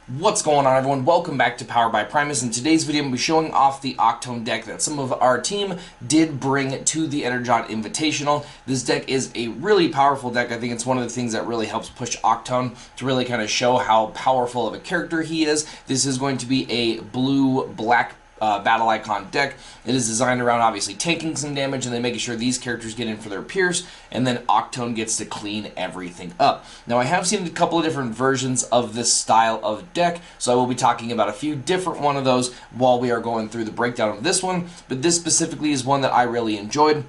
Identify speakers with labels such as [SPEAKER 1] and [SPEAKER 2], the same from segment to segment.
[SPEAKER 1] What's going on, everyone? Welcome back to Powered by Primus. In today's video, I'm going to be showing off the Octone deck that some of our team did bring to the Energon Invitational. This deck is a really powerful deck. I think it's one of the things that really helps push Octone to really kind of show how powerful of a character he is. This is going to be a blue-black battle icon deck. It is designed around obviously taking some damage and then making sure these characters get in for their pierce, and then Octone gets to clean everything up. Now, I have seen a couple of different versions of this style of deck, so I will be talking about a few different one of those while we are going through the breakdown of this one, but this specifically is one that I really enjoyed.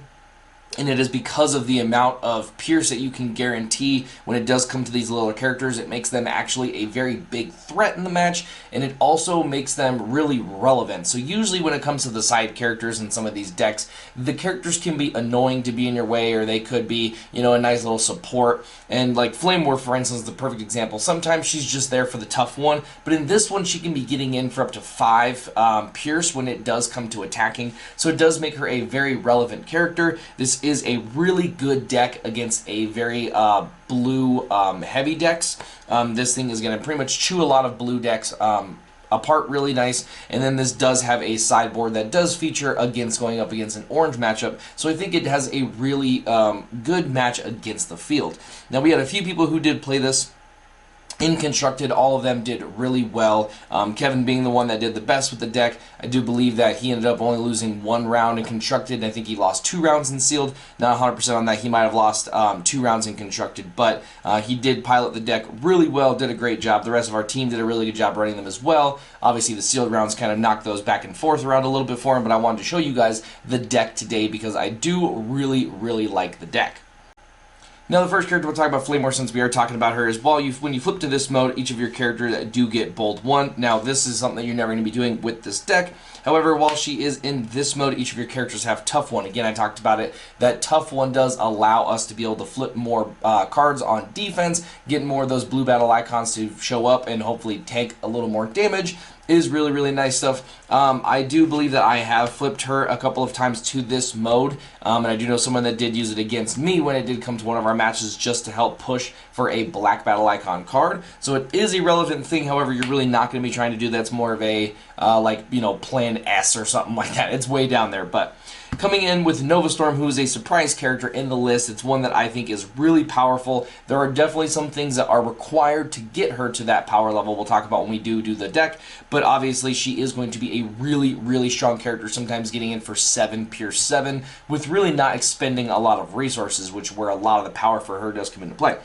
[SPEAKER 1] And it is because of the amount of pierce that you can guarantee when it does come to these little characters. It makes them actually a very big threat in the match, and it also makes them really relevant. So usually when it comes to the side characters in some of these decks, the characters can be annoying to be in your way, or they could be, you know, a nice little support. And like Flame War, for instance, is the perfect example. Sometimes she's just there for the tough one, but in this one she can be getting in for up to 5 pierce when it does come to attacking. So it does make her a very relevant character. This is a really good deck against a very blue heavy decks. This thing is going to pretty much chew a lot of blue decks apart really nice, and then this does have a sideboard that does feature against going up against an orange matchup, so I think it has a really good match against the field. Now, we had a few people who did play this in Constructed. All of them did really well. Kevin being the one that did the best with the deck. I do believe that he ended up only losing 1 round in Constructed, and I think he lost 2 rounds in Sealed. Not 100% on that. He might have lost 2 rounds in Constructed, but he did pilot the deck really well, did a great job. The rest of our team did a really good job running them as well. Obviously, the Sealed rounds kind of knocked those back and forth around a little bit for him, but I wanted to show you guys the deck today because I do really like the deck. Now, the first character we'll talk about, Flame War, since we are talking about her, is when you flip to this mode, each of your characters do get bold 1. Now, this is something that you're never going to be doing with this deck. However, while she is in this mode, each of your characters have tough 1. Again, I talked about it. That tough 1 does allow us to be able to flip more cards on defense, get more of those blue battle icons to show up, and hopefully tank a little more damage. Is really nice stuff. I do believe that I have flipped her a couple of times to this mode, and I do know someone that did use it against me when it did come to one of our matches just to help push for a black battle icon card. So it is a relevant thing. However, you're really not going to be trying to do that. It's more of a like, you know, plan S or something like that. It's way down there. But coming in with Nova Storm, who is a surprise character in the list, it's one that I think is really powerful. There are definitely some things that are required to get her to that power level. We'll talk about when we do the deck, but obviously she is going to be a really strong character, sometimes getting in for 7 Pierce 7 with really not expending a lot of resources, which where a lot of the power for her does come into play.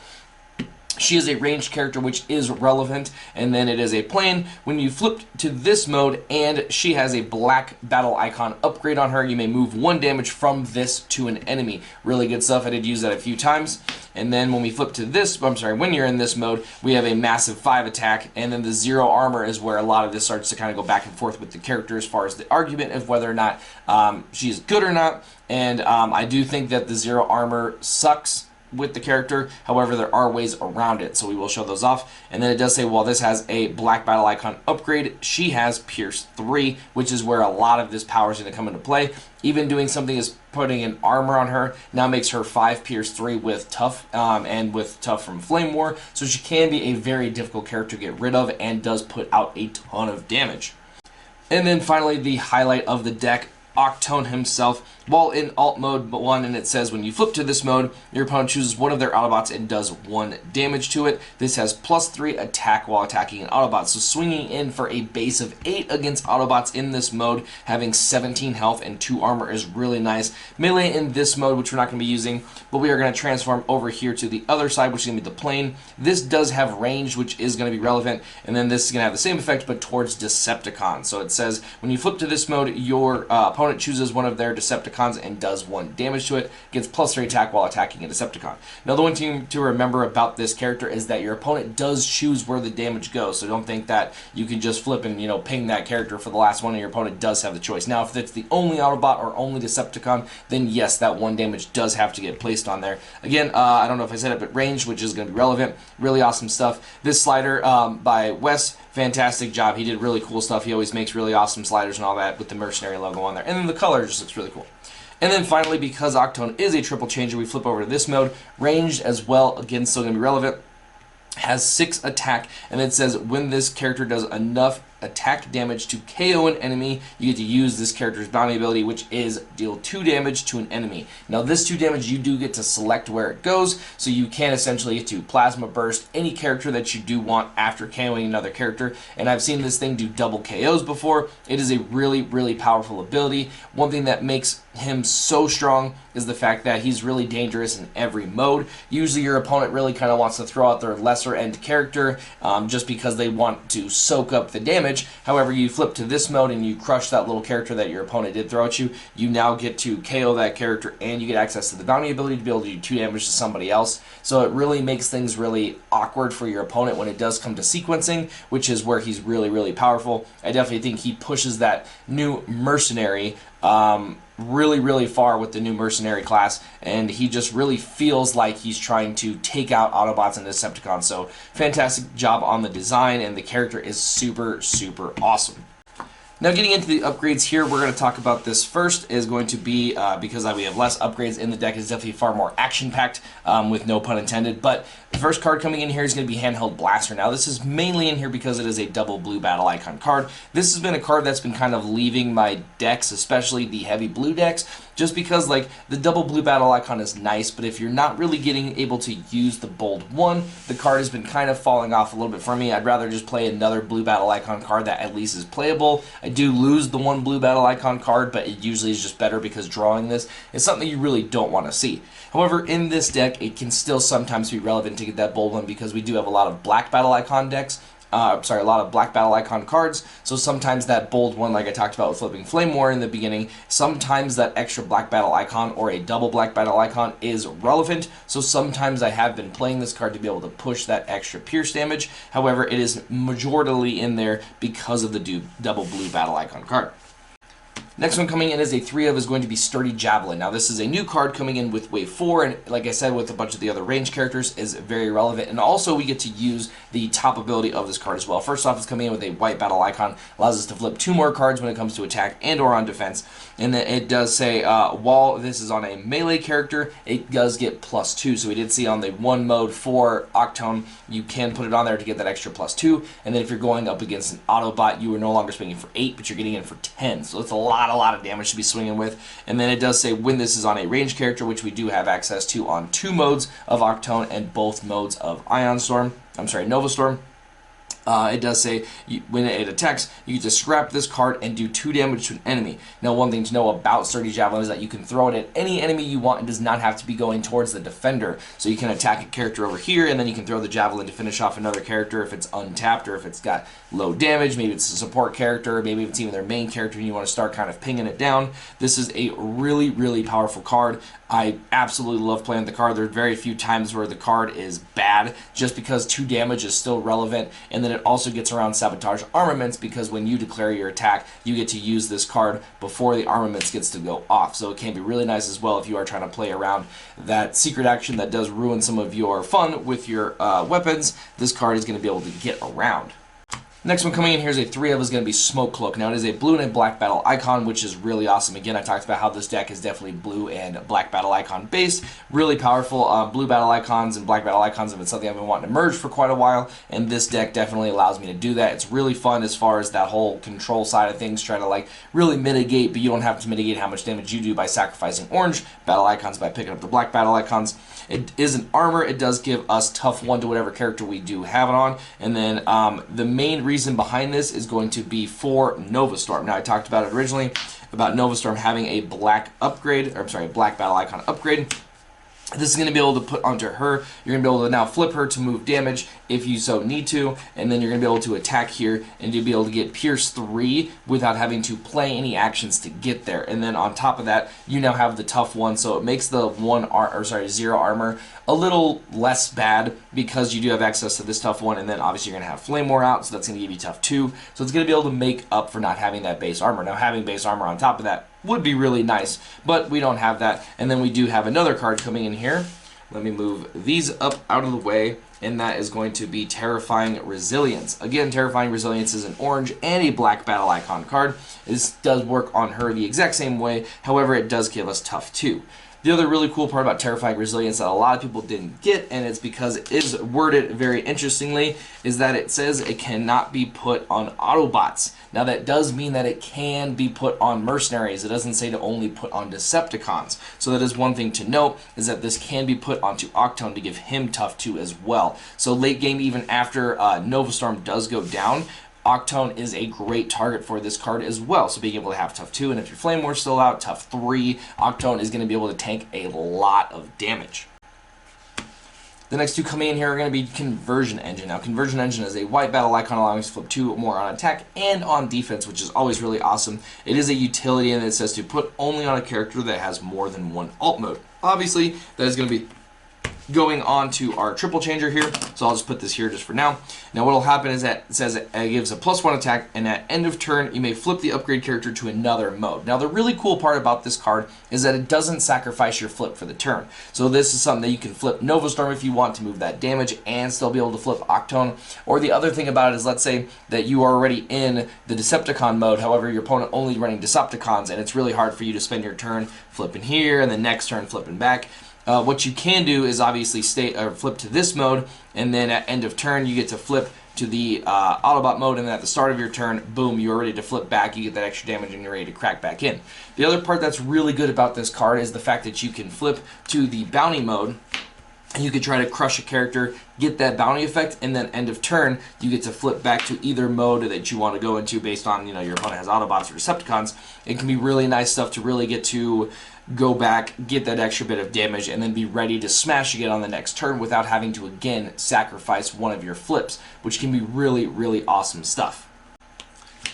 [SPEAKER 1] She is a ranged character, which is relevant, and then it is a plane. When you flip to this mode and she has a black battle icon upgrade on her, you may move 1 damage from this to an enemy. Really good stuff. I did use that a few times. And then when we flip to this, when you're in this mode, we have a massive 5 attack, and then the 0 armor is where a lot of this starts to kind of go back and forth with the character as far as the argument of whether or not she's good or not. And I do think that the 0 armor sucks with the character. However, there are ways around it, so we will show those off. And then it does say, while this has a black battle icon upgrade, she has Pierce 3, which is where a lot of this power is going to come into play. Even doing something as putting an armor on her now makes her 5 Pierce 3 with tough, and with tough from Flame War, so she can be a very difficult character to get rid of and does put out a ton of damage. And then finally, the highlight of the deck, Octone himself. While in alt mode 1, and it says when you flip to this mode, your opponent chooses one of their Autobots and does 1 damage to it. This has +3 attack while attacking an Autobot, so swinging in for a base of 8 against Autobots in this mode, having 17 health and 2 armor is really nice. Melee in this mode, which we're not going to be using, but we are going to transform over here to the other side, which is going to be the plane. This does have range, which is going to be relevant, and then this is going to have the same effect, but towards Decepticons. So it says when you flip to this mode, your opponent chooses one of their Decepticons and does 1 damage to it, gets +3 attack while attacking a Decepticon. Now, the one thing to remember about this character is that your opponent does choose where the damage goes, so don't think that you can just flip and, you know, ping that character for the last one, and your opponent does have the choice. Now, if it's the only Autobot or only Decepticon, then yes, that 1 damage does have to get placed on there. Again, I don't know if I said it, but range, which is going to be relevant. Really awesome stuff. This slider by Wes, fantastic job. He did really cool stuff. He always makes really awesome sliders and all that with the mercenary logo on there. And then the color just looks really cool. And then finally, because Octone is a triple changer, we flip over to this mode. Ranged as well, again, still going to be relevant. has 6 attack, and it says when this character does enough attack damage to KO an enemy, you get to use this character's bounty ability, which is deal 2 damage to an enemy. Now this 2 damage, you do get to select where it goes, so you can essentially get to Plasma Burst any character that you do want after KOing another character, and I've seen this thing do double KOs before. It is a really, really powerful ability. One thing that makes him so strong is the fact that he's really dangerous in every mode. Usually your opponent really kind of wants to throw out their lesser end character just because they want to soak up the damage. However, you flip to this mode and you crush that little character that your opponent did throw at you. You now get to KO that character, and you get access to the bounty ability to be able to do 2 damage to somebody else. So it really makes things really awkward for your opponent when it does come to sequencing, which is where he's really, really powerful. I definitely think he pushes that new mercenary really, really far with the new mercenary class, and he just really feels like he's trying to take out Autobots and Decepticons. So fantastic job on the design, and the character is super, super awesome. Now getting into the upgrades here, we're going to talk about this first is going to be, because we have less upgrades in the deck, is definitely far more action-packed, with no pun intended, but the first card coming in here is going to be Handheld Blaster. Now this is mainly in here because it is a double blue battle icon card. This has been a card that's been kind of leaving my decks, especially the heavy blue decks, just because like the double blue battle icon is nice, but if you're not really able to use the bold 1, the card has been kind of falling off a little bit for me. I'd rather just play another blue battle icon card that at least is playable. I do lose the 1 blue battle icon card, but it usually is just better because drawing this is something you really don't want to see. However, in this deck, it can still sometimes be relevant to get that bold 1 because we do have a lot of black battle icon decks. A lot of black battle icon cards, so sometimes that bold 1, like I talked about with Flipping Flame War in the beginning, sometimes that extra black battle icon or a double black battle icon is relevant, so sometimes I have been playing this card to be able to push that extra pierce damage. However, it is majorly in there because of the double blue battle icon card. Next one coming in as a 3 of is going to be Sturdy Javelin. Now this is a new card coming in with Wave 4, and like I said, with a bunch of the other range characters, is very relevant. And also we get to use the top ability of this card as well. First off, it's coming in with a white battle icon, allows us to flip 2 more cards when it comes to attack and or on defense. And then it does say, while this is on a melee character, it does get +2. So we did see on the 1 mode for Octone, you can put it on there to get that extra +2. And then if you're going up against an Autobot, you are no longer swinging for 8, but you're getting in for 10. So it's a lot of damage to be swinging with. And then it does say when this is on a range character, which we do have access to on 2 modes of Octone and both modes of Nova Storm. It does say when it attacks, you get to scrap this card and do 2 damage to an enemy. Now, one thing to know about Sturdy Javelin is that you can throw it at any enemy you want and does not have to be going towards the defender. So you can attack a character over here, and then you can throw the Javelin to finish off another character if it's untapped or if it's got low damage. Maybe it's a support character, maybe it's even their main character and you want to start kind of pinging it down. This is a really, really powerful card. I absolutely love playing the card. There are very few times where the card is bad, just because 2 damage is still relevant, and then it also gets around Sabotage Armaments because when you declare your attack, you get to use this card before the Armaments gets to go off. So it can be really nice as well if you are trying to play around that secret action that does ruin some of your fun with your weapons. This card is going to be able to get around. Next one coming in here is a 3 of is going to be Smoke Cloak. Now it is a blue and a black battle icon, which is really awesome. Again, I talked about how this deck is definitely blue and black battle icon based. Really powerful. Blue battle icons and black battle icons have been something I've been wanting to merge for quite a while, and this deck definitely allows me to do that. It's really fun as far as that whole control side of things, trying to like really mitigate, but you don't have to mitigate how much damage you do by sacrificing orange battle icons by picking up the black battle icons. It is an armor. It does give us tough 1 to whatever character we do have it on, and then the main reason behind this is going to be for Nova Storm. Now I talked about it originally about Nova Storm having a black battle icon upgrade. This is going to be able to put onto her. You're going to be able to now flip her to move damage if you so need to, and then you're going to be able to attack here and you'll be able to get Pierce 3 without having to play any actions to get there. And then on top of that, you now have the tough 1, so it makes the 0 armor a little less bad because you do have access to this tough 1, and then obviously you're going to have Flame War out, so that's going to give you tough 2. So it's going to be able to make up for not having that base armor. Now having base armor on top of that would be really nice, but we don't have that. And then we do have another card coming in here. Let me move these up out of the way, and that is going to be Terrifying Resilience. Again, Terrifying Resilience is an orange and a black battle icon card. This does work on her the exact same way, however, it does give us tough 2. The other really cool part about Terrifying Resilience that a lot of people didn't get, and it's because it is worded very interestingly, is that it says it cannot be put on Autobots. Now that does mean that it can be put on mercenaries. It doesn't say to only put on Decepticons. So that is one thing to note, is that this can be put onto Octone to give him tough 2 as well. So late game, even after Nova Storm does go down, Octone is a great target for this card as well. So being able to have tough 2, and if your Flame War's still out, tough 3, Octone is going to be able to tank a lot of damage. The next 2 coming in here are going to be Conversion Engine. Now, Conversion Engine is a white battle icon allowing us to flip 2 more on attack and on defense, which is always really awesome. It is a utility, and it says to put only on a character that has more than 1 alt mode. Obviously, that is going to be going on to our triple changer here, so I'll just put this here just for now. Now what will happen is that it says it gives a +1 attack, and at end of turn you may flip the upgrade character to another mode. Now the really cool part about this card is that it doesn't sacrifice your flip for the turn. So this is something that you can flip Nova Storm if you want to move that damage and still be able to flip Octone. Or the other thing about it is, let's say that you are already in the Decepticon mode, however your opponent only running Decepticons, and it's really hard for you to spend your turn flipping here and the next turn flipping back. What you can do is obviously flip to this mode, and then at end of turn you get to flip to the Autobot mode, and then at the start of your turn, boom, you're ready to flip back, you get that extra damage, and you're ready to crack back in. The other part that's really good about this card is the fact that you can flip to the Bounty mode, and you can try to crush a character, get that bounty effect, and then end of turn, you get to flip back to either mode that you want to go into based on, your opponent has Autobots or Decepticons. It can be really nice stuff to really get to go back, get that extra bit of damage, and then be ready to smash again on the next turn without having to again sacrifice one of your flips, which can be really, really awesome stuff.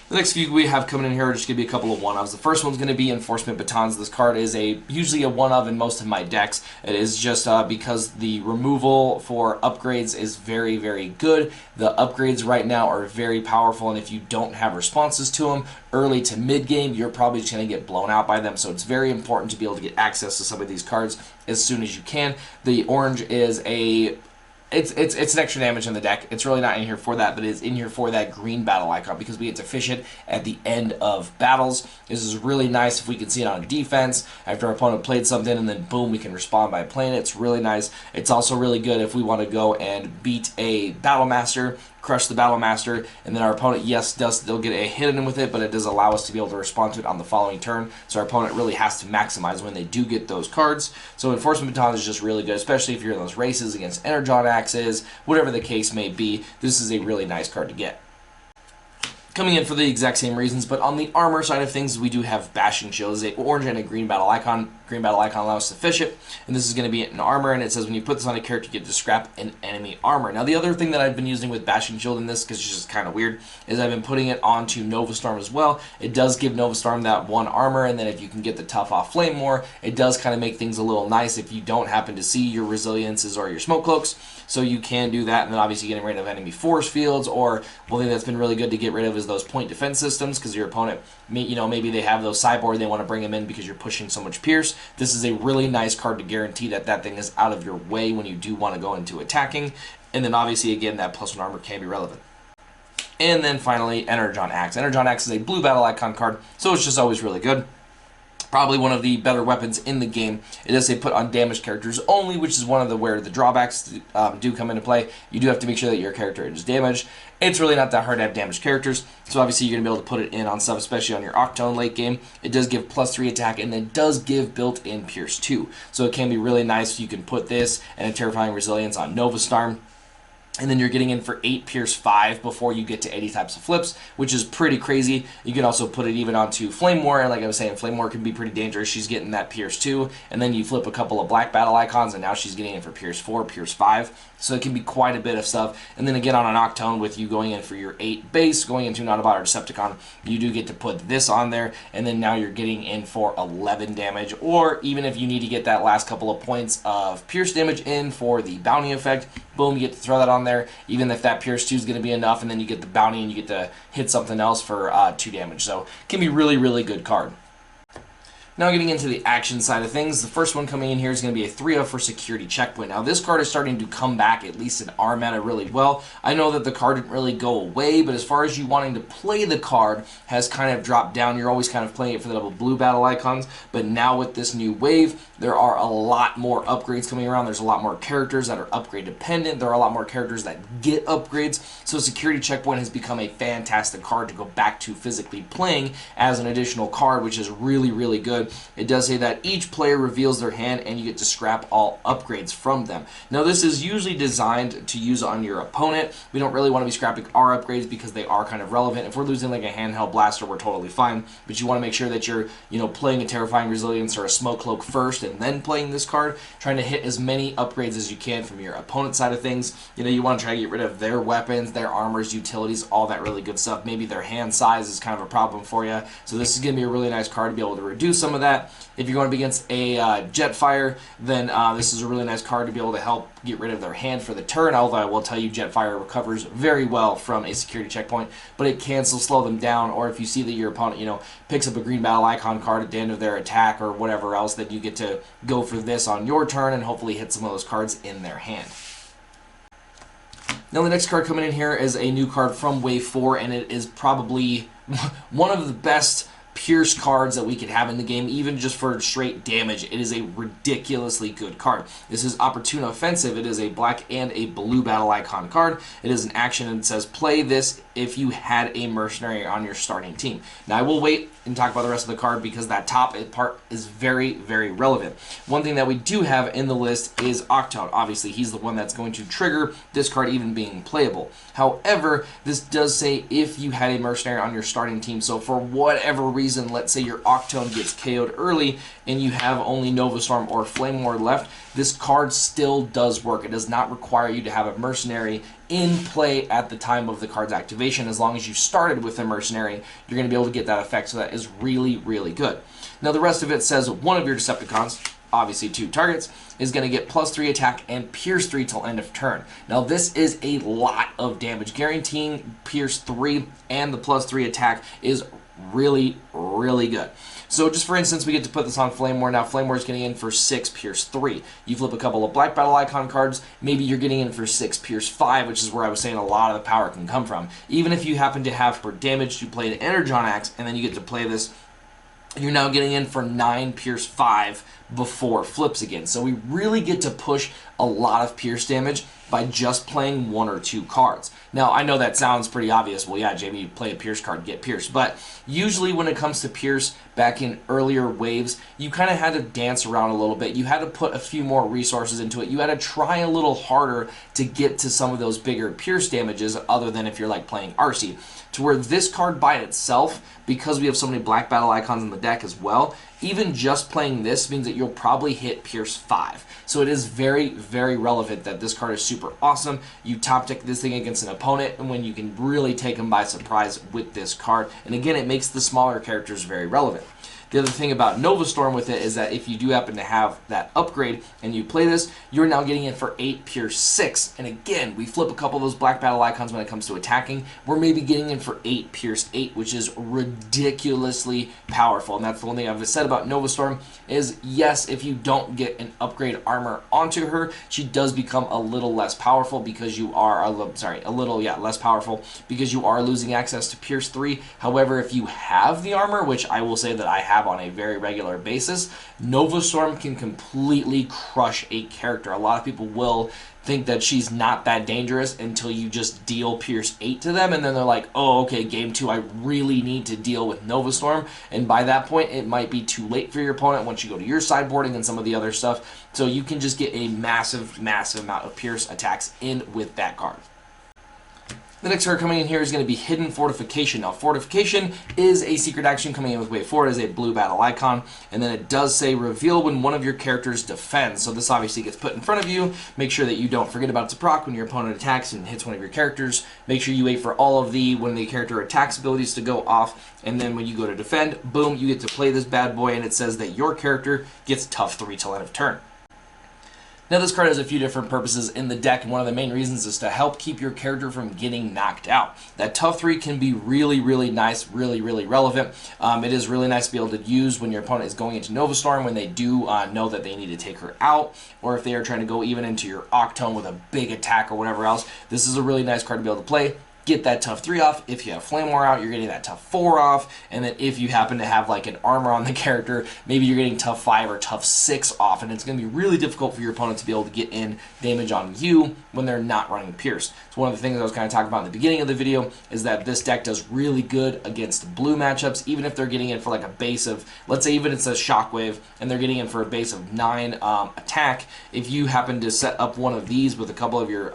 [SPEAKER 1] The next few we have coming in here are just going to be a couple of one-ofs. The first one's going to be Enforcement Batons. This card is usually a one-of in most of my decks. It is just because the removal for upgrades is very, very good. The upgrades right now are very powerful, and if you don't have responses to them early to mid-game, you're probably just going to get blown out by them. So it's very important to be able to get access to some of these cards as soon as you can. The orange is It's an extra damage in the deck. It's really not in here for that, but it's in here for that green battle icon because we get to fish it at the end of battles. This is really nice if we can see it on defense after our opponent played something, and then boom, we can respond by playing it. It's really nice. It's also really good if we want to go and beat a Battle Master, crush the Battle Master, and then our opponent, yes, they'll get a hit in with it, but it does allow us to be able to respond to it on the following turn, so our opponent really has to maximize when they do get those cards. So Enforcement Baton is just really good, especially if you're in those races against Energon axes, whatever the case may be. This is a really nice card to get. Coming in for the exact same reasons, but on the armor side of things, we do have Bashing Shield. It's an orange and a green battle icon. Green battle icon allows us to fish it, and this is going to be in armor, and it says when you put this on a character, you get to scrap an enemy armor. Now, the other thing that I've been using with Bashing Shield in this, because it's just kind of weird, is I've been putting it onto Nova Storm as well. It does give Nova Storm that 1 armor, and then if you can get the tough off Flame War, it does kind of make things a little nice if you don't happen to see your Resiliences or your Smoke Cloaks. So you can do that, and then obviously getting rid of enemy force fields, or one thing that's been really good to get rid of is those point defense systems, because your opponent, maybe they have those Sideboard, they want to bring them in because you're pushing so much Pierce. This is a really nice card to guarantee that that thing is out of your way when you do want to go into attacking, and then obviously again that +1 armor can be relevant. And then finally, Energon Axe. Energon Axe is a blue battle icon card, so it's just always really good. Probably one of the better weapons in the game. It does say put on damaged characters only, which is one of the where the drawbacks do come into play. You do have to make sure that your character is damaged. It's really not that hard to have damaged characters, so obviously you're going to be able to put it in on stuff, especially on your Octone late game. It does give +3 attack, and then does give built-in Pierce 2. So it can be really nice if you can put this and a Terrifying Resilience on Nova Storm. And then you're getting in for 8 Pierce 5 before you get to 80 types of flips, which is pretty crazy. You can also put it even onto Flame War, and like I was saying, Flame War can be pretty dangerous. She's getting that Pierce 2, and then you flip a couple of black battle icons, and now she's getting in for Pierce 4, Pierce 5. So it can be quite a bit of stuff. And then again on an Octone, with you going in for your 8 base, going into an Autobot or Decepticon, you do get to put this on there, and then now you're getting in for 11 damage. Or even if you need to get that last couple of points of Pierce damage in for the bounty effect, boom, you get to throw that on there, even if that Pierce 2 is going to be enough, and then you get the bounty and you get to hit something else for 2 damage. So it can be really, really good card. Now getting into the action side of things, the first one coming in here is going to be a 3-of for Security Checkpoint. Now this card is starting to come back, at least in our meta, really well. I know that the card didn't really go away, but as far as you wanting to play the card has kind of dropped down. You're always kind of playing it for the double blue battle icons, but now with this new wave, there are a lot more upgrades coming around. There's a lot more characters that are upgrade dependent. There are a lot more characters that get upgrades, so Security Checkpoint has become a fantastic card to go back to physically playing as an additional card, which is really, really good. It does say that each player reveals their hand and you get to scrap all upgrades from them. Now this is usually designed to use on your opponent. We don't really want to be scrapping our upgrades because they are kind of relevant. If we're losing like a handheld blaster, we're totally fine, but you want to make sure that you're, playing a Terrifying Resilience or a Smoke Cloak first and then playing this card, trying to hit as many upgrades as you can from your opponent's side of things. You want to try to get rid of their weapons, their armors, utilities, all that really good stuff. Maybe their hand size is kind of a problem for you, so this is going to be a really nice card to be able to reduce some of that. If you're going to be against a Jetfire, then this is a really nice card to be able to help get rid of their hand for the turn, although I will tell you Jetfire recovers very well from a Security Checkpoint, but it can still slow them down. Or if you see that your opponent, picks up a green battle icon card at the end of their attack or whatever else, then you get to go for this on your turn and hopefully hit some of those cards in their hand. Now the next card coming in here is a new card from Wave 4, and it is probably one of the best Pierce cards that we could have in the game, even just for straight damage. It is a ridiculously good card. This is Opportune Offensive. It is a black and a blue battle icon card. It is an action and it says play this if you had a mercenary on your starting team. Now I will wait and talk about the rest of the card because that top part is very, very relevant. One thing that we do have in the list is Octone. Obviously, he's the one that's going to trigger this card even being playable. However, this does say if you had a mercenary on your starting team. So for whatever reason, let's say your Octone gets KO'd early and you have only Nova Storm or Flame Ward left, this card still does work. It does not require you to have a mercenary in play at the time of the card's activation. As long as you started with a mercenary, you're going to be able to get that effect, so that is really, really good. Now the rest of it says one of your Decepticons, obviously 2 targets, is going to get +3 attack and Pierce 3 till end of turn. Now this is a lot of damage. Guaranteeing Pierce 3 and the +3 attack is really, really good. So just for instance, we get to put this on Flame Ward. Now Flame Ward is getting in for 6 Pierce 3. You flip a couple of black battle icon cards, maybe you're getting in for 6 Pierce 5, which is where I was saying a lot of the power can come from. Even if you happen to have for damage, you play the Energon Axe, and then you get to play this, you're now getting in for 9 Pierce 5 before flips again. So we really get to push a lot of Pierce damage by just playing 1 or 2 cards. Now, I know that sounds pretty obvious. Well, yeah, Jamie, you play a Pierce card, get Pierce. But usually when it comes to Pierce, back in earlier waves, you kind of had to dance around a little bit. You had to put a few more resources into it. You had to try a little harder to get to some of those bigger Pierce damages, other than if you're like playing Arcee. To where this card by itself, because we have so many black battle icons in the deck as well, even just playing this means that you'll probably hit Pierce 5. So it is very, very relevant that this card is super awesome. You top deck this thing against an opponent, and when you can really take them by surprise with this card. And again, it makes the smaller characters very relevant. The other thing about Nova Storm with it is that if you do happen to have that upgrade and you play this, you're now getting in for 8 Pierce 6. And again, we flip a couple of those black battle icons when it comes to attacking. We're maybe getting in for 8 Pierce 8, which is ridiculously powerful. And that's the one thing I've said about Nova Storm is, yes, if you don't get an upgrade armor onto her, she does become a little less powerful because you are, less powerful because you are losing access to Pierce 3. However, if you have the armor, which I will say that I have on a very regular basis, Nova Storm can completely crush a character. A lot of people will think that she's not that dangerous until you just deal Pierce 8 to them, and then they're like, oh, okay, game 2, I really need to deal with Nova Storm, and by that point, it might be too late for your opponent once you go to your sideboarding and some of the other stuff, so you can just get a massive, massive amount of Pierce attacks in with that card. The next card coming in here is going to be Hidden Fortification. Now, Fortification is a secret action coming in with Wave 4. It is a blue battle icon, and then it does say reveal when one of your characters defends. So this obviously gets put in front of you. Make sure that you don't forget about its proc when your opponent attacks and hits one of your characters. Make sure you wait for all of the when the character attacks abilities to go off, and then when you go to defend, boom, you get to play this bad boy, and it says that your character gets tough 3 till end of turn. Now this card has a few different purposes in the deck, and one of the main reasons is to help keep your character from getting knocked out. That tough 3 can be really, really nice, really, really relevant. It is really nice to be able to use when your opponent is going into Nova Storm, when they do know that they need to take her out, or if they are trying to go even into your Octone with a big attack or whatever else. This is a really nice card to be able to play. Get that tough 3 off. If you have Flame War out, you're getting that tough 4 off. And then if you happen to have like an armor on the character, maybe you're getting tough 5 or tough 6 off. And it's going to be really difficult for your opponent to be able to get in damage on you when they're not running Pierce. So one of the things I was kind of talking about in the beginning of the video is that this deck does really good against blue matchups, even if they're getting in for like a base of, let's say even it's a Shockwave, and they're getting in for a base of 9 attack. If you happen to set up one of these with a couple of your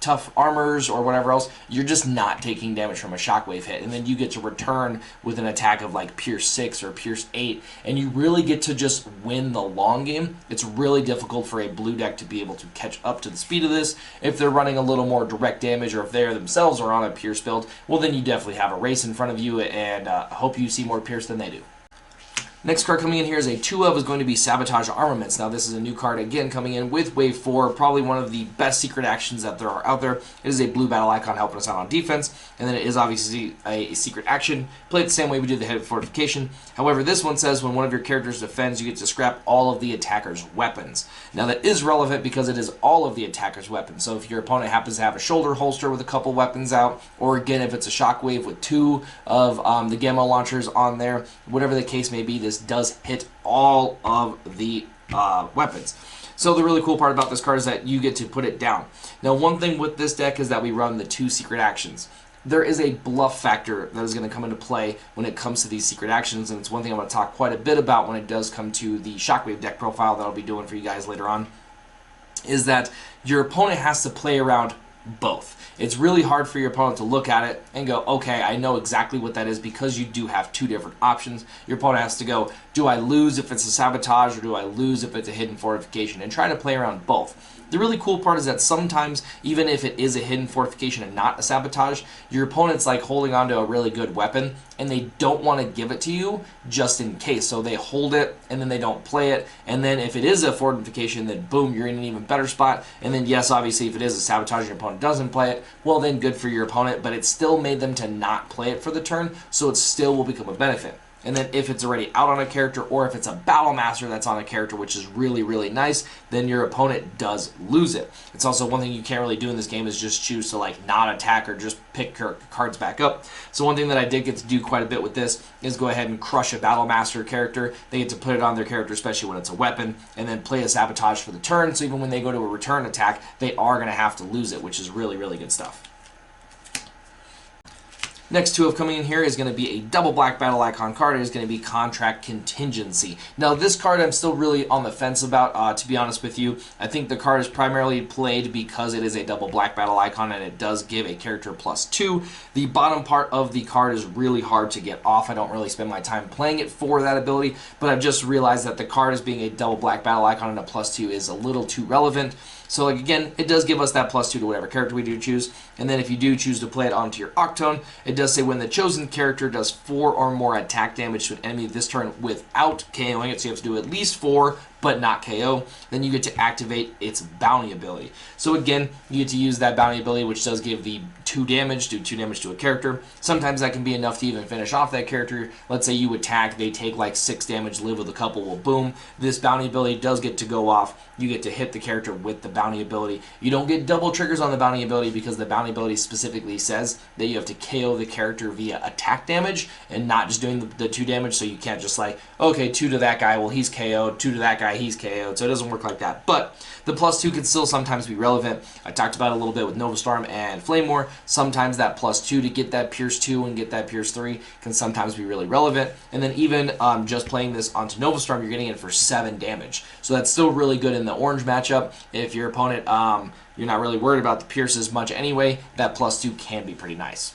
[SPEAKER 1] tough armors or whatever else, you're just not taking damage from a Shockwave hit, and then you get to return with an attack of like Pierce 6 or Pierce 8, and you really get to just win the long game. It's really difficult for a blue deck to be able to catch up to the speed of this. If they're running a little more direct damage, or if they themselves are on a Pierce build, well then you definitely have a race in front of you, and hope you see more Pierce than they do. Next card coming in here is a 2-of, is going to be Sabotage Armaments. Now this is a new card, again, coming in with Wave 4, probably one of the best secret actions that there are out there. It is a blue battle icon helping us out on defense, and then it is obviously a secret action. Play it the same way we do the Head of Fortification. However, this one says when one of your characters defends, you get to scrap all of the attacker's weapons. Now that is relevant because it is all of the attacker's weapons. So if your opponent happens to have a shoulder holster with a couple weapons out, or again if it's a Shockwave with 2 of the Gamma launchers on there, whatever the case may be, this does hit all of the weapons. So the really cool part about this card is that you get to put it down. Now one thing with this deck is that we run the 2 secret actions. There is a bluff factor that is going to come into play when it comes to these secret actions, and it's one thing I'm going to talk quite a bit about when it does come to the Shockwave deck profile that I'll be doing for you guys later on, is that your opponent has to play around both. It's really hard for your opponent to look at it and go, okay, I know exactly what that is, because you do have 2 different options. Your opponent has to go, do I lose if it's a Sabotage, or do I lose if it's a Hidden Fortification, and try to play around both. The really cool part is that sometimes, even if it is a Hidden Fortification and not a Sabotage, your opponent's like holding onto a really good weapon, and they don't want to give it to you just in case. So they hold it, and then they don't play it, and then if it is a Fortification, then boom, you're in an even better spot. And then yes, obviously, if it is a Sabotage and your opponent doesn't play it, well then good for your opponent, but it still made them to not play it for the turn, so it still will become a benefit. And then if it's already out on a character, or if it's a Battle Master that's on a character, which is really, really nice, then your opponent does lose it. It's also one thing you can't really do in this game is just choose to like not attack or just pick cards back up. So one thing that I did get to do quite a bit with this is go ahead and crush a Battle Master character. They get to put it on their character, especially when it's a weapon, and then play a Sabotage for the turn. So even when they go to a return attack, they are going to have to lose it, which is really, really good stuff. Next 2-of coming in here is going to be a double black battle icon card. It is going to be Contract Contingency. Now this card I'm still really on the fence about, to be honest with you. I think the card is primarily played because it is a double black battle icon and it does give a character +2. The bottom part of the card is really hard to get off. I don't really spend my time playing it for that ability, but I've just realized that the card as being a double black battle icon and a +2 is a little too relevant. So like again, it does give us that +2 to whatever character we do choose, and then if you do choose to play it onto your Octone, it does say when the chosen character does 4 or more attack damage to an enemy this turn without KOing it, so you have to do at least 4, but not KO, then you get to activate its bounty ability. So again, you get to use that bounty ability, which does give the 2 damage, do 2 damage to a character. Sometimes that can be enough to even finish off that character. Let's say you attack, they take like 6 damage, live with a couple, well boom, this bounty ability does get to go off. You get to hit the character with the bounty ability. You don't get double triggers on the bounty ability because the bounty ability specifically says that you have to KO the character via attack damage and not just doing the 2 damage, so you can't just like, okay, 2 to that guy, well he's KO'd, 2 to that guy, he's KO'd, so it doesn't work like that. But the +2 can still sometimes be relevant. I talked about it a little bit with Nova Storm and Flame War. Sometimes that +2 to get that Pierce 2 and get that Pierce 3 can sometimes be really relevant. And then even just playing this onto Nova Storm, you're getting it for 7 damage. So that's still really good in the orange matchup. If your opponent, you're not really worried about the Pierce as much anyway, that +2 can be pretty nice.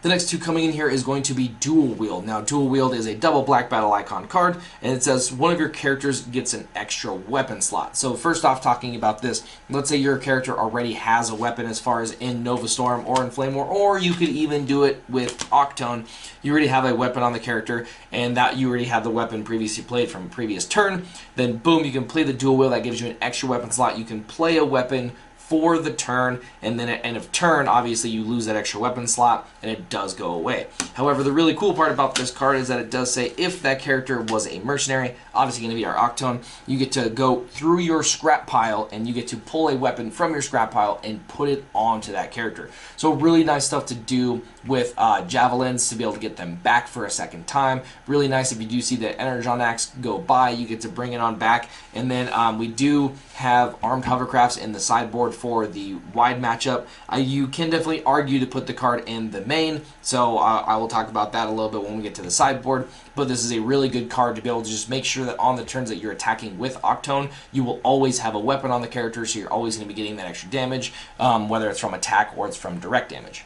[SPEAKER 1] The next two coming in here is going to be Dual Wield. Now, Dual Wield is a double black battle icon card, and it says one of your characters gets an extra weapon slot. So first off, talking about this, let's say your character already has a weapon as far as in Nova Storm or in Flame War, or you could even do it with Octone. You already have a weapon on the character, and that you already have the weapon previously played from a previous turn. Then boom, you can play the Dual Wield. That gives you an extra weapon slot. You can play a weapon for the turn, and then at end of turn, obviously you lose that extra weapon slot, and it does go away. However, the really cool part about this card is that it does say if that character was a mercenary, obviously going to be our Octone, you get to go through your scrap pile, and you get to pull a weapon from your scrap pile and put it onto that character. So really nice stuff to do with javelins to be able to get them back for a second time. Really nice if you do see the Energon Axe go by, you get to bring it on back. And then we do have armed hovercrafts in the sideboard for the wide matchup. You can definitely argue to put the card in the main, so I will talk about that a little bit when we get to the sideboard. But this is a really good card to be able to just make sure that on the turns that you're attacking with Octone, you will always have a weapon on the character, so you're always going to be getting that extra damage, whether it's from attack or it's from direct damage.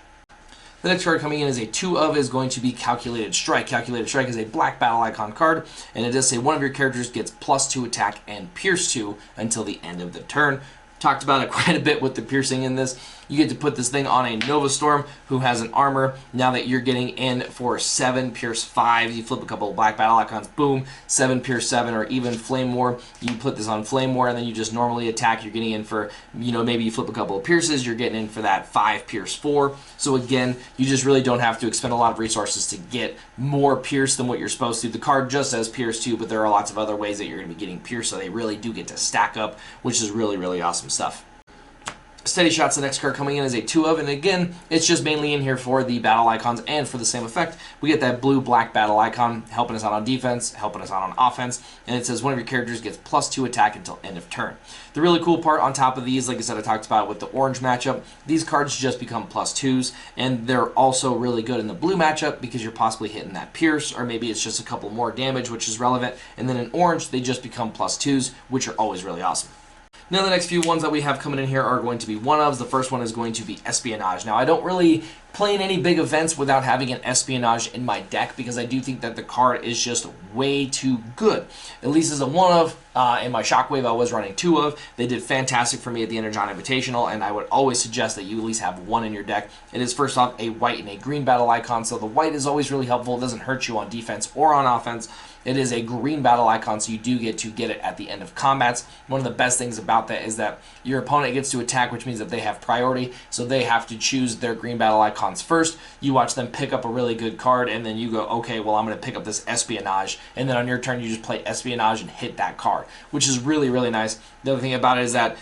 [SPEAKER 1] The next card coming in is a 2-of is going to be Calculated Strike. Calculated Strike is a black battle icon card, and it does say one of your characters gets +2 attack and Pierce 2 until the end of the turn. Talked about it quite a bit with the piercing in this. You get to put this thing on a Nova Storm who has an armor. Now that you're getting in for 7 Pierce 5, you flip a couple of black battle icons, boom, 7 Pierce 7, or even Flame War. You put this on Flame War, and then you just normally attack. You're getting in for, maybe you flip a couple of pierces, you're getting in for that 5 Pierce 4. So again, you just really don't have to expend a lot of resources to get more Pierce than what you're supposed to. The card just says Pierce 2, but there are lots of other ways that you're going to be getting Pierce, so they really do get to stack up, which is really, really awesome stuff. Steady Shot's the next card coming in as a 2-of, and again, it's just mainly in here for the battle icons and for the same effect. We get that blue-black battle icon helping us out on defense, helping us out on offense, and it says one of your characters gets +2 attack until end of turn. The really cool part on top of these, like I said, I talked about with the orange matchup, these cards just become +2s, and they're also really good in the blue matchup because you're possibly hitting that pierce, or maybe it's just a couple more damage, which is relevant, and then in orange, they just become +2s, which are always really awesome. Now the next few ones that we have coming in here are going to be 1-ofs. The first one is going to be Espionage. Now I don't really play in any big events without having an Espionage in my deck because I do think that the card is just way too good. At least as a 1-of, in my Shockwave I was running 2-of. They did fantastic for me at the Energon Invitational, and I would always suggest that you at least have one in your deck. It is first off a white and a green battle icon, so the white is always really helpful. It doesn't hurt you on defense or on offense. It is a green battle icon, so you do get to get it at the end of combats. One of the best things about that is that your opponent gets to attack, which means that they have priority, so they have to choose their green battle icons first. You watch them pick up a really good card, and then you go, okay, well, I'm going to pick up this Espionage, and then on your turn, you just play Espionage and hit that card, which is really, really nice. The other thing about it is that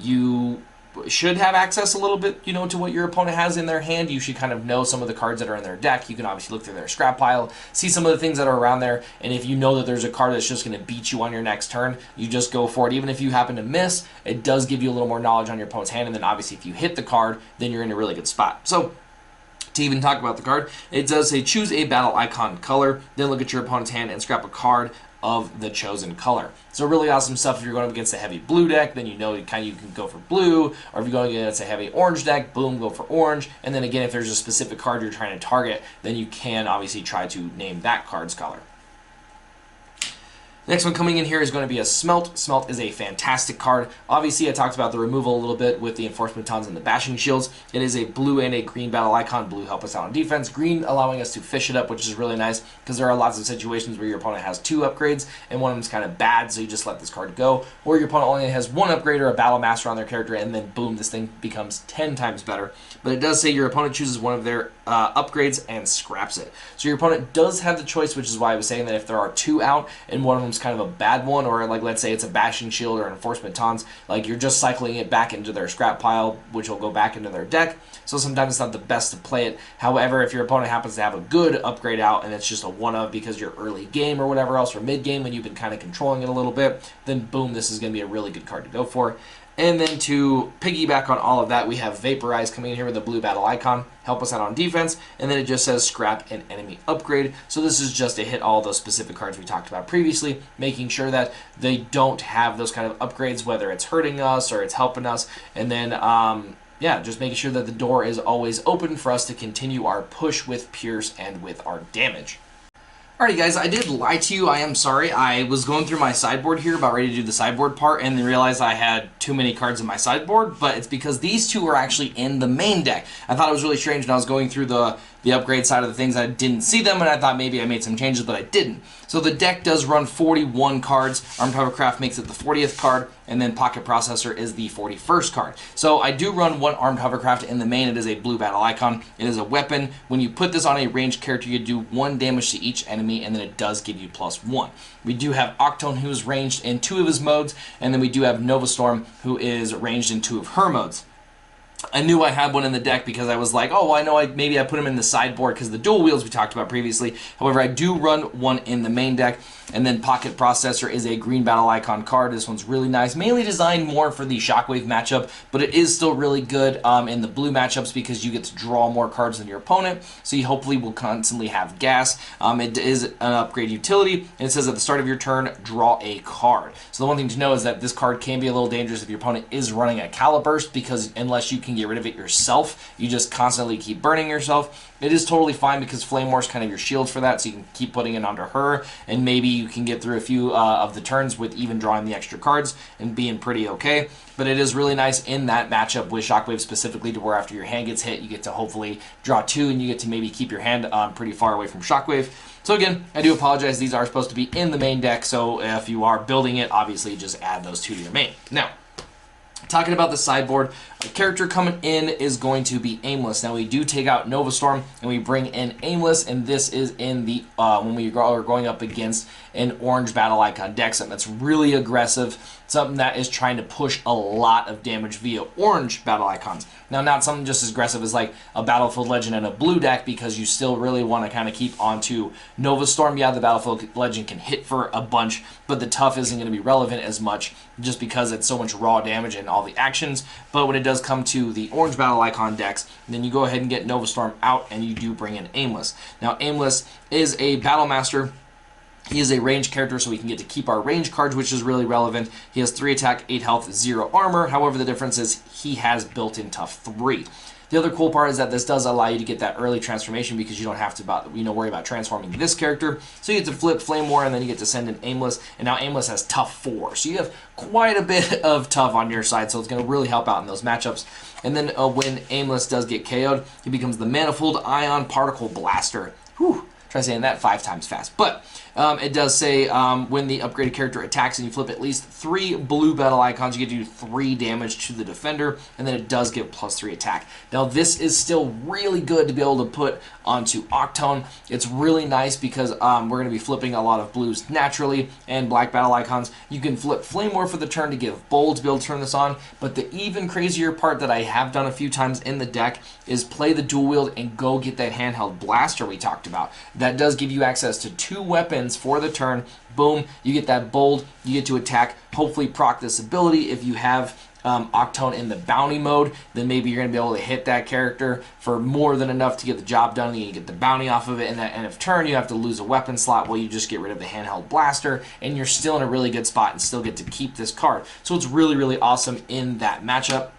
[SPEAKER 1] you should have access a little bit, to what your opponent has in their hand. You should kind of know some of the cards that are in their deck. You can obviously look through their scrap pile, see some of the things that are around there, and if you know that there's a card that's just going to beat you on your next turn, you just go for it. Even if you happen to miss, it dodoes give you a little more knowledge on your opponent's hand, and then obviously if you hit the card, then you're in a really good spot. So to even talk about the card, it does say choose a battle icon color, then look at your opponent's hand and scrap a card of the chosen color. So really awesome stuff if you're going up against a heavy blue deck, then you can go for blue, or if you're going against a heavy orange deck, boom, go for orange. And then again, if there's a specific card you're trying to target, then you can obviously try to name that card's color. Next one coming in here is going to be a Smelt. Smelt is a fantastic card. Obviously, I talked about the removal a little bit with the Enforcement Batons and the Bashing Shields. It is a blue and a green battle icon. Blue help us out on defense. Green allowing us to fish it up, which is really nice because there are lots of situations where your opponent has 2 upgrades and one of them's kind of bad, so you just let this card go. Or your opponent only has 1 upgrade or a Battle Master on their character, and then boom, this thing becomes 10 times better. But it does say your opponent chooses one of their upgrades and scraps it. So your opponent does have the choice, which is why I was saying that if there are 2 out and one of them's kind of a bad one, or like let's say it's a Bashing Shield or an Enforcement Batons, like you're just cycling it back into their scrap pile, which will go back into their deck. So sometimes it's not the best to play it. However, if your opponent happens to have a good upgrade out and it's just a 1-of because you're early game or whatever else, or mid game when you've been kind of controlling it a little bit, then boom, this is going to be a really good card to go for. And then to piggyback on all of that, we have Vaporize coming in here with a blue battle icon, help us out on defense, and then it just says scrap an enemy upgrade. So this is just to hit all those specific cards we talked about previously, making sure that they don't have those kind of upgrades, whether it's hurting us or it's helping us. And then yeah, just making sure that the door is always open for us to continue our push with Pierce and with our damage. Alrighty guys, I did lie to you, I am sorry. I was going through my sideboard here, about ready to do the sideboard part, and then realized I had too many cards in my sideboard, but it's because these two are actually in the main deck. I thought it was really strange when I was going through the upgrade side of the things. I didn't see them, and I thought maybe I made some changes, but I didn't. So the deck does run 41 cards. Armed Hovercraft makes it the 40th card, and then Pocket Processor is the 41st card. So I do run one Armed Hovercraft in the main. It is a blue battle icon. It is a weapon. When you put this on a ranged character, you do 1 damage to each enemy, and then it does give you +1. We do have Octone, who is ranged in 2 of his modes, and then we do have Nova Storm, who is ranged in 2 of her modes. I knew I had one in the deck because I was like, oh, I know maybe I put him in the sideboard because the dual wields we talked about previously. However, I do run one in the main deck. And then Pocket Processor is a green battle icon card. This one's really nice, mainly designed more for the Shockwave matchup, but it is still really good in the blue matchups because you get to draw more cards than your opponent, so you hopefully will constantly have gas. It is an upgrade utility, and it says at the start of your turn, draw a card. So the one thing to know is that this card can be a little dangerous if your opponent is running a Caliburst, because unless you can get rid of it yourself, you just constantly keep burning yourself. It is totally fine because Flame War is kind of your shield for that, so you can keep putting it onto her, and maybe you can get through a few of the turns with even drawing the extra cards and being pretty okay. But it is really nice in that matchup with Shockwave specifically, to where after your hand gets hit, you get to hopefully draw 2, and you get to maybe keep your hand pretty far away from Shockwave. So again, I do apologize. These are supposed to be in the main deck, so if you are building it, obviously just add those 2 to your main. Now, talking about the sideboard, a character coming in is going to be Aimless. Now we do take out Nova Storm and we bring in Aimless, and this is in the when we are going up against an orange battle icon deck, something that's really aggressive, something that is trying to push a lot of damage via orange battle icons. Now, not something just as aggressive as like a Battlefield Legend and a blue deck, because you still really want to kind of keep onto Nova Storm. Yeah, the Battlefield Legend can hit for a bunch, but the tough isn't going to be relevant as much just because it's so much raw damage and all the actions. But when it does come to the orange battle icon decks, then you go ahead and get Nova Storm out, and you do bring in Aimless. Now, Aimless is a Battle Master. He is a ranged character, so we can get to keep our range cards, which is really relevant. He has 3 attack, 8 health, 0 armor. However, the difference is he has built-in tough 3. The other cool part is that this does allow you to get that early transformation, because you don't have to worry about transforming this character. So you get to flip Flame War, and then you get to send in Aimless, and now Aimless has tough 4. So you have quite a bit of tough on your side, so it's going to really help out in those matchups. And then when Aimless does get KO'd, he becomes the Manifold Ion Particle Blaster. Whew. Try saying that 5 times fast. But it does say when the upgraded character attacks and you flip at least 3 blue battle icons, you get to do 3 damage to the defender, and then it does give +3 attack. Now, this is still really good to be able to put onto Octone. It's really nice because we're going to be flipping a lot of blues naturally and black battle icons. You can flip Flame War for the turn to give Bold to be able to turn this on, but the even crazier part that I have done a few times in the deck is play the dual wield and go get that handheld blaster we talked about. That does give you access to 2 weapons for the turn. Boom, you get that Bold, you get to attack, hopefully proc this ability. If you have Octone in the bounty mode, then maybe you're going to be able to hit that character for more than enough to get the job done, and you get the bounty off of it. And that end of turn, you have to lose a weapon slot. Well, you just get rid of the handheld blaster, and you're still in a really good spot and still get to keep this card. So it's really, really awesome in that matchup.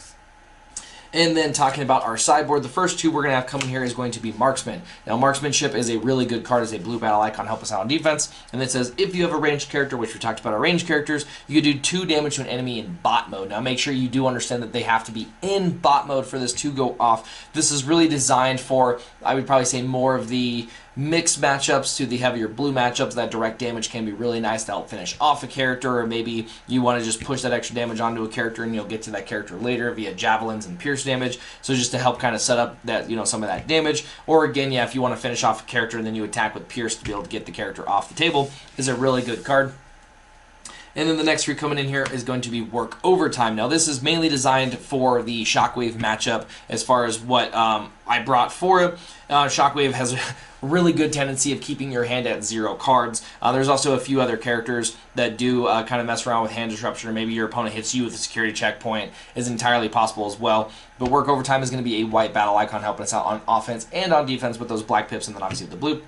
[SPEAKER 1] And then talking about our sideboard, the first 2 we're going to have coming here is going to be Marksman. Now, Marksmanship is a really good card as a blue battle icon, help us out on defense. And it says, if you have a ranged character, which we talked about our ranged characters, you can do 2 damage to an enemy in bot mode. Now, make sure you do understand that they have to be in bot mode for this to go off. This is really designed for, I would probably say, more of the mixed matchups to the heavier blue matchups. That direct damage can be really nice to help finish off a character, or maybe you want to just push that extra damage onto a character and you'll get to that character later via javelins and pierce damage. So just to help kind of set up that, some of that damage. Or again, yeah, if you want to finish off a character and then you attack with pierce to be able to get the character off the table, is a really good card. And then the next 3 coming in here is going to be Work Overtime. Now, this is mainly designed for the Shockwave matchup as far as what I brought for it. Shockwave has a really good tendency of keeping your hand at 0 cards. There's also a few other characters that do kind of mess around with hand disruption, or maybe your opponent hits you with a security checkpoint. Is entirely possible as well. But Work Overtime is going to be a white battle icon helping us out on offense and on defense with those black pips, and then obviously the blue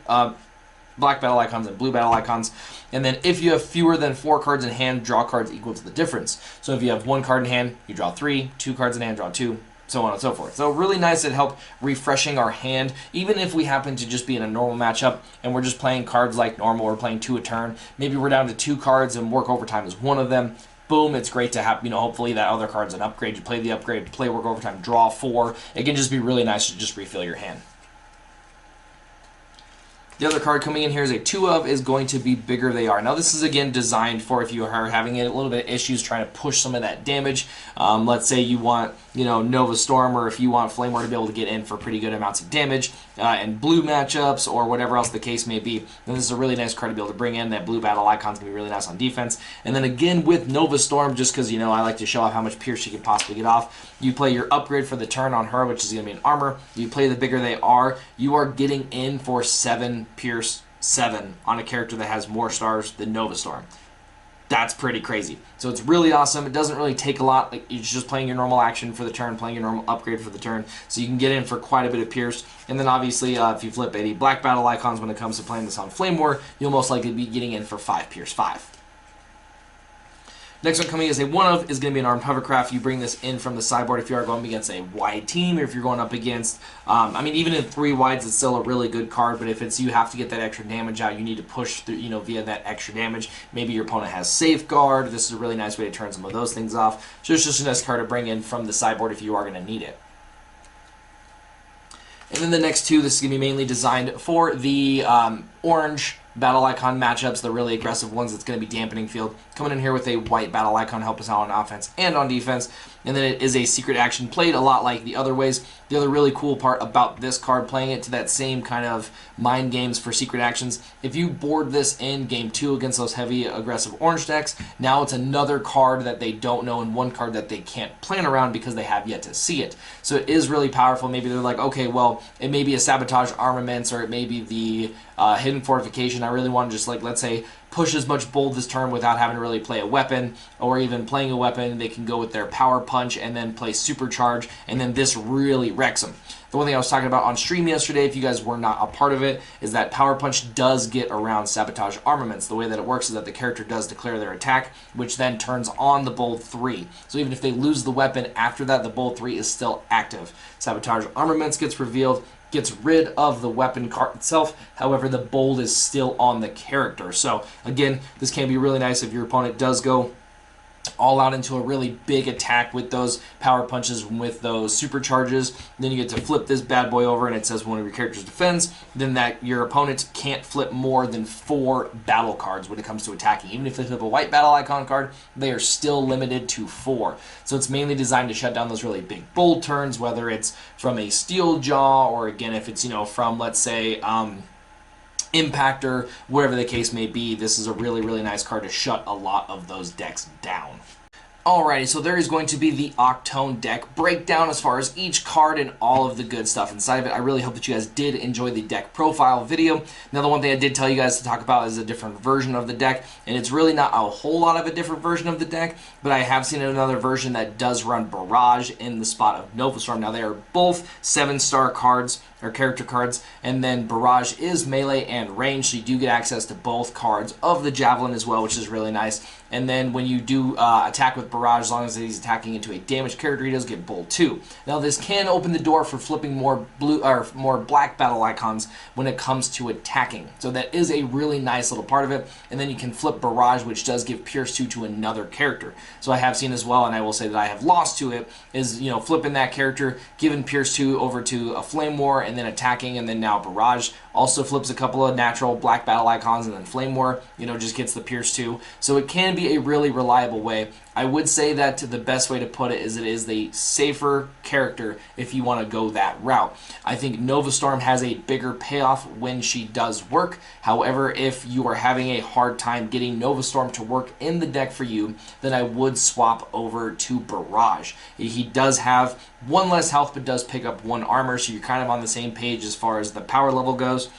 [SPEAKER 1] black battle icons and blue battle icons. And then if you have fewer than 4 cards in hand, draw cards equal to the difference. So if you have 1 card in hand, you draw 3, 2 cards in hand, draw 2, so on and so forth. So really nice at help refreshing our hand, even if we happen to just be in a normal matchup and we're just playing cards like normal, we're playing 2 a turn, maybe we're down to 2 cards and work overtime is one of them. Boom, it's great to have, hopefully that other card's an upgrade. You play the upgrade, play work overtime, draw 4. It can just be really nice to just refill your hand. The other card coming in here is a 2 of, is going to be Bigger They Are. Now this is again designed for if you are having a little bit of issues trying to push some of that damage. Let's say you want, Nova Storm, or if you want Flame War to be able to get in for pretty good amounts of damage in blue matchups or whatever else the case may be, then this is a really nice card to be able to bring in. That blue battle icon's going to be really nice on defense. And then again with Nova Storm, just because, I like to show off how much Pierce she can possibly get off, you play your upgrade for the turn on her, which is going to be an armor. You play the Bigger They Are, you are getting in for 7 Pierce 7 on a character that has more stars than Nova Storm. That's pretty crazy. So it's really awesome. It doesn't really take a lot. You're just playing your normal action for the turn, playing your normal upgrade for the turn. So you can get in for quite a bit of Pierce. And then obviously, if you flip any black battle icons when it comes to playing this on Flame War, you'll most likely be getting in for 5 Pierce 5. Next one coming as a 1 of is going to be an Armed Hovercraft. You bring this in from the sideboard if you are going up against a wide team, or if you're going up against, even in 3 wides, it's still a really good card, but if it's you have to get that extra damage out, you need to push through, via that extra damage. Maybe your opponent has Safeguard. This is a really nice way to turn some of those things off. So it's just a nice card to bring in from the sideboard if you are going to need it. And then the next 2, this is going to be mainly designed for the orange battle icon matchups, the really aggressive ones that's going to be dampening field. Coming in here with a white battle icon, help us out on offense and on defense. And then it is a secret action played a lot like the other ways. The other really cool part about this card, playing it to that same kind of mind games for secret actions, if you board this in game 2 against those heavy aggressive orange decks, now it's another card that they don't know and one card that they can't plan around because they have yet to see it. So it is really powerful. Maybe they're like, okay, well, it may be a Sabotage Armaments, or it may be the Hidden Fortification. I really want to just, let's say, push as much bold this turn without having to really play a weapon, or even playing a weapon. They can go with their Power Punch and then play Supercharge, and then this really wrecks them. The one thing I was talking about on stream yesterday, if you guys were not a part of it, is that Power Punch does get around Sabotage Armaments. The way that it works is that the character does declare their attack, which then turns on the Bold 3. So even if they lose the weapon after that, the Bold 3 is still active. Sabotage Armaments gets revealed, gets rid of the weapon card itself. However, the bold is still on the character. So again, this can be really nice if your opponent does go all out into a really big attack with those power punches and with those supercharges. Then you get to flip this bad boy over, and it says one of your characters defends. Then that your opponent can't flip more than 4 battle cards when it comes to attacking. Even if they flip a white battle icon card, they are still limited to 4. So it's mainly designed to shut down those really big bold turns, whether it's from a Steel Jaw, or again, if it's from, let's say, Impactor, whatever the case may be. This is a really, really nice card to shut a lot of those decks down. Alrighty, so there is going to be the Octone deck breakdown as far as each card and all of the good stuff inside of it. I really hope that you guys did enjoy the deck profile video. Now, the one thing I did tell you guys to talk about is a different version of the deck, and it's really not a whole lot of a different version of the deck, but I have seen another version that does run Barrage in the spot of Nova Storm. Now, they are both 7-star cards, or character cards, and then Barrage is melee and range, so you do get access to both cards of the Javelin as well, which is really nice. And then when you do attack with Barrage, as long as he's attacking into a damaged character, he does get Bold 2. Now this can open the door for flipping more blue or more black battle icons when it comes to attacking. So that is a really nice little part of it. And then you can flip Barrage, which does give Pierce 2 to another character. So I have seen as well, and I will say that I have lost to it, is flipping that character, giving Pierce 2 over to a Flame War, and then attacking, and then now Barrage also flips a couple of natural black battle icons, and then Flame War, just gets the Pierce 2. So it can be a really reliable way. I would say that the best way to put it is a safer character if you want to go that route. I think Nova Storm has a bigger payoff when she does work. However, if you are having a hard time getting Nova Storm to work in the deck for you, then I would swap over to Barrage. He does have 1 less health, but does pick up 1 armor, so you're kind of on the same page as far as the power level goes.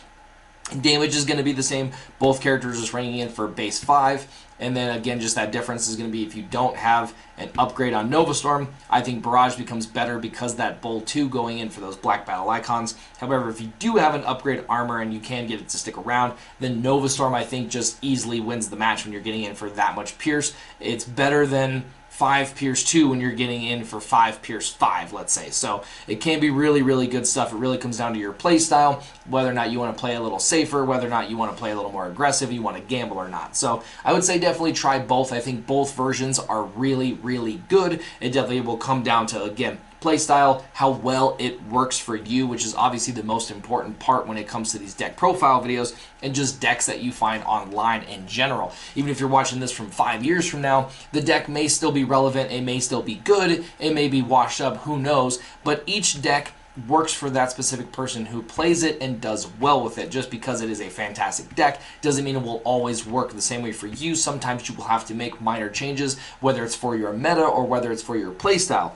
[SPEAKER 1] Damage is going to be the same. Both characters are just running in for base 5. And then again, just that difference is going to be if you don't have an upgrade on Nova Storm, I think Barrage becomes better because that Bold 2 going in for those black battle icons. However, if you do have an upgrade armor and you can get it to stick around, then Nova Storm I think just easily wins the match when you're getting in for that much Pierce. It's better than 5 Pierce 2 when you're getting in for 5 Pierce 5, let's say. So it can be really, really good stuff. It really comes down to your play style, whether or not you want to play a little safer, whether or not you want to play a little more aggressive, you want to gamble or not. So I would say definitely try both. I think both versions are really, really good. It definitely will come down to, again, play style, how well it works for you, which is obviously the most important part when it comes to these deck profile videos and just decks that you find online in general. Even if you're watching this from 5 years from now, the deck may still be relevant, it may still be good, it may be washed up, who knows, but each deck works for that specific person who plays it and does well with it. Just because it is a fantastic deck doesn't mean it will always work the same way for you. Sometimes you will have to make minor changes, whether it's for your meta or whether it's for your playstyle.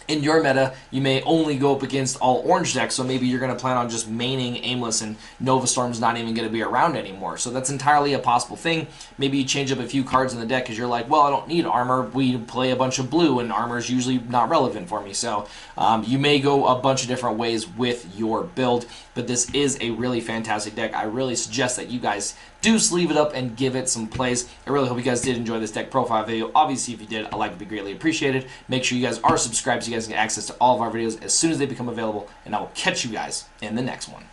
[SPEAKER 1] In your meta, you may only go up against all orange decks, so maybe you're going to plan on just maining Aimless and Nova Storm's not even going to be around anymore. So that's entirely a possible thing. Maybe you change up a few cards in the deck because you're like, well, I don't need armor. We play a bunch of blue, and armor is usually not relevant for me. So you may go a bunch of different ways with your build, but this is a really fantastic deck. I really suggest that you guys do sleeve it up and give it some plays. I really hope you guys did enjoy this deck profile video. Obviously, if you did, a like would be greatly appreciated. Make sure you guys are subscribed so you guys get access to all of our videos as soon as they become available, and I will catch you guys in the next one.